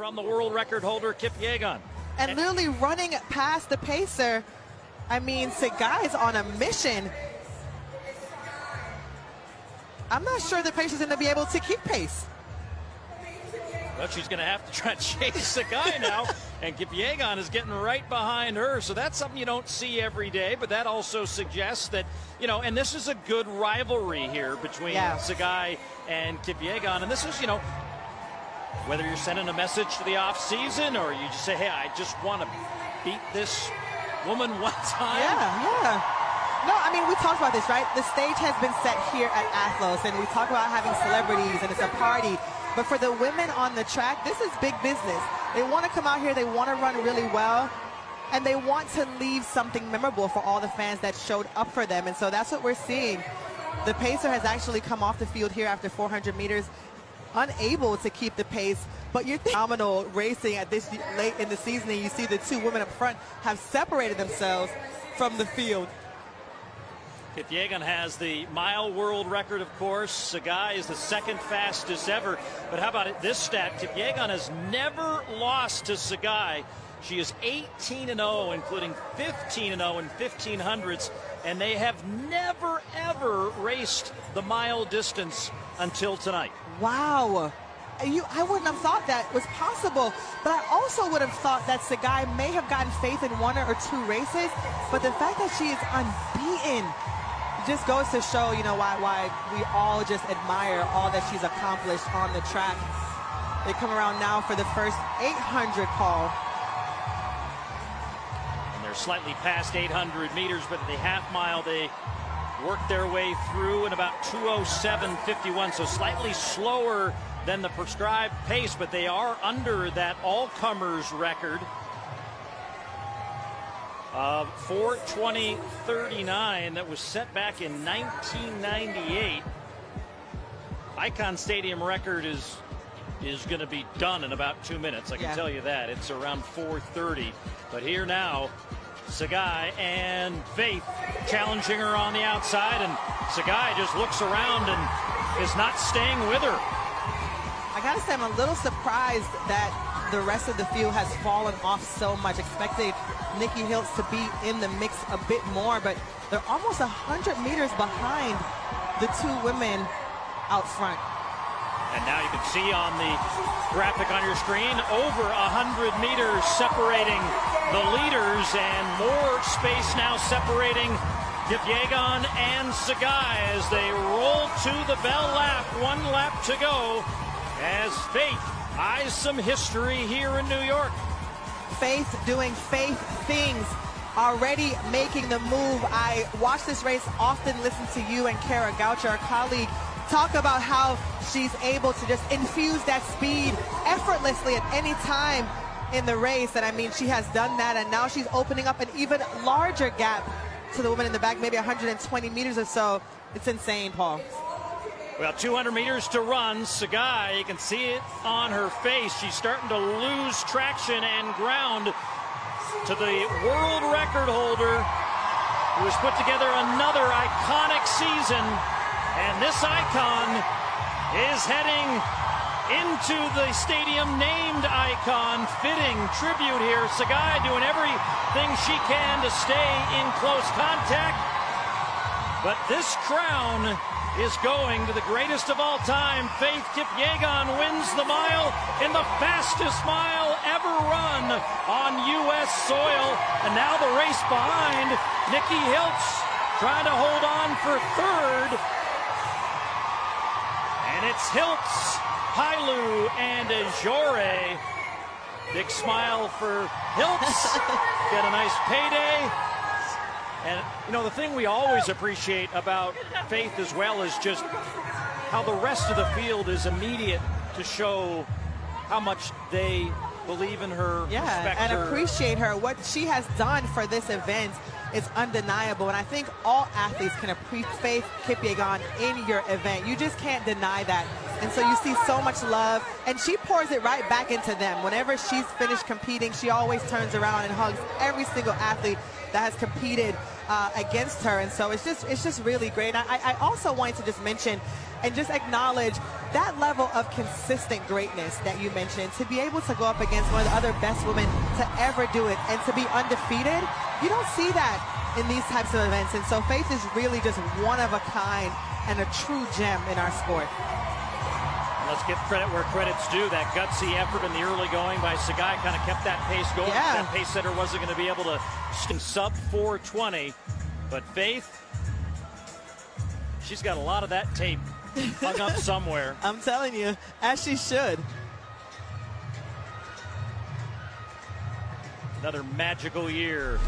from the world record holder, Kipyegon. And literally running past the pacer. I mean, Sagai is on a mission. I'm not sure the pacer's going to be able to keep pace. Well, she's going to have to try to chase Sagai now, and Kipyegon is getting right behind her. So that's something you don't see every day, but that also suggests that, you know, and this is a good rivalry here between Sagai and Kipyegon. And this is, you know, whether you're sending a message to the off-season or you just say, hey, I just want to beat this woman one time. Yeah. No, I mean, we talked about this, right? The stage has been set here at Athlos, and we talk about having celebrities, and it's a party. But for the women on the track, this is big business. They want to come out here, they want to run really well, and they want to leave something memorable for all the fans that showed up for them. And so that's what we're seeing. The pacer has actually come off the field here after 400 meters, unable to keep the pace. But you're phenomenal racing at this late in the season, and you see the two women up front have separated themselves from the field. Kipyegon has the mile world record, of course. Sagai is the second fastest ever. But how about it, this stat? Kipyegon has never lost to Sagai. She is 18-0, including 15-0 in 1500s. And they have never, ever raced the mile distance until tonight. Wow. I wouldn't have thought that was possible, but I also would have thought that Sagai may have gotten faith in one or two races, but the fact that she is unbeaten just goes to show, you know, why we all just admire all that she's accomplished on the track. They come around now for the first 800, Paul. And they're slightly past 800 meters, but at the half mile they worked their way through in about 2:07:51, so slightly slower than the prescribed pace, but they are under that all-comers record of 4:20:39 that was set back in 1998. Icon Stadium record is going to be done in about 2 minutes. I can tell you that. It's around 4:30. But here now, Sagai and Faith challenging her on the outside, and Sagai just looks around and is not staying with her. I gotta say, I'm a little surprised that the rest of the field has fallen off so much. Expected Nikki Hiltz to be in the mix a bit more, but they're almost 100 meters behind the two women out front. And now you can see on the graphic on your screen, over 100 meters separating the leaders, and more space now separating Kipyegon and Sagai as they roll to the bell lap. 1 lap to go as Faith eyes some history here in New York. Faith doing Faith things, already making the move. I watch this race, often listen to you and Kara Goucher, our colleague, talk about how she's able to just infuse that speed effortlessly at any time in the race. And I mean, she has done that, and now she's opening up an even larger gap to the woman in the back, maybe 120 meters or so. It's insane, Paul. Well, 200 meters to run. Sagai, you can see it on her face. She's starting to lose traction and ground to the world record holder, who has put together another iconic season. And this icon is heading into the stadium named Icon. Fitting tribute here. Sagai doing everything she can to stay in close contact. But this crown is going to the greatest of all time. Faith Kipyegon wins the mile in the fastest mile ever run on U.S. soil. And now the race behind. Nikki Hiltz trying to hold on for third. And it's Hiltz, Hailu, and Ajore. Big smile for Hiltz. Get a nice payday. And, you know, the thing we always appreciate about Faith as well is just how the rest of the field is immediate to show how much they believe in her, respect and her. Appreciate her. What she has done for this event is undeniable. And I think all athletes can appreciate Faith Kipyegon in your event. You just can't deny that. And so you see so much love, and she pours it right back into them. Whenever she's finished competing, she always turns around and hugs every single athlete that has competed against her. And so it's just really great. I also wanted to just mention and just acknowledge that level of consistent greatness that you mentioned, to be able to go up against one of the other best women to ever do it and to be undefeated. You don't see that in these types of events. And so Faith is really just one of a kind and a true gem in our sport. Let's give credit where credit's due. That gutsy effort in the early going by Sagai kind of kept that pace going. Yeah. That pace setter wasn't going to be able to sub 4:20. But Faith, she's got a lot of that tape hung up somewhere. I'm telling you, as she should. Another magical year